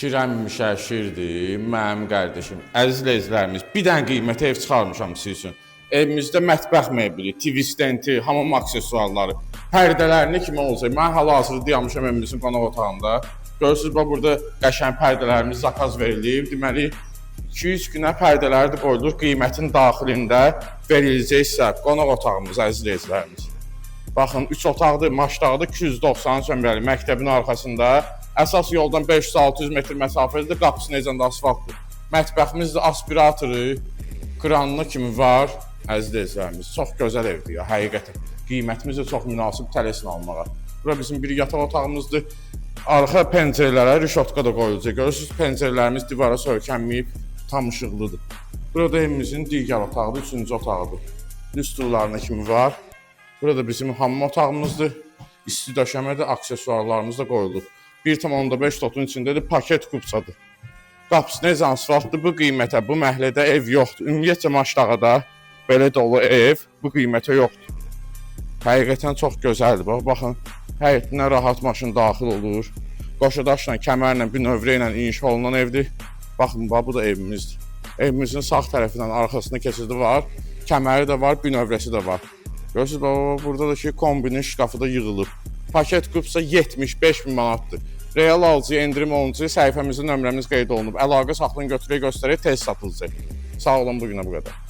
Şirənmişə şirdir, mənim qardaşım. Əziz izləyicilərimiz, bir dənə qiymətə ev çıxarmışam sizin üçün. Evimizdə mətbəx mebeli, TV stendi, hamam aksesuarları, pərdələrini kimi olacaq. Mən hal-hazırda dayanmışam evimizin qonaq otağında. Görürsünüz, bax burada qəşəng pərdələrimiz zakaz verilib. Deməli, 200 günə pərdələri də qoyulur. Qiymətin daxilində veriləcək sizə qonaq otağımız, əziz izləyicilərimiz. Baxın, 3 otaqdır, maşdaqdır, 290 çömbəli məktəbin arxasında. Əsas yoldan 500-600 metr məsafədə qapısı necə də asfaltdır. Mətbəximiz də aspiratoru, kranlı kimi var. Əziz izləyicilərimiz, çox gözəl evdir ya, həqiqətən. Qiymətimiz də çox münasib tələsin almağa. Bura bizim bir yataq otağımızdır. Arxa pəncərələrə rişotka da qoyulacaq. Görürsünüz, pəncərələrimiz divara söykənməyib, tam işıqlıdır. Burada evimizin digər otağıdır, 3-cü otağıdır. Lüstrlarına kimi var. Burada bizim hamam otağımızdır. İsti döşəmədə aksesuarlarımız da qoyulur. 1,5 totun içindədir, paket kupçadır. Qapısı necə asfaltdır, bu qiymətə, bu məhəllədə ev yoxdur. Ümumiyyətcə Maşdağada belə dolu ev bu qiymətə yoxdur. Həqiqətən çox gözəldir. Baxın, həyətinə rahat maşın daxil olur. Qoşadaşla, kəmərlə, bir növrə ilə inşa olunan evdir. Baxın, bu da evimizdir. Evimizin sağ tərəfindən arxasında keçidi var, kəməri də var, bir növrəsi də var. Görürsünüz, burada da ki, kombinin şkafı da yığılıb. Paket kupsa 75.000 manatdır. Real alıcıya endirim olunca səhifəmizin nömrəmiz qeyd olunub. Əlaqə saxlayın, götürək, göstərək, tez satılacaq. Sağ olun, bugünə bu qədər.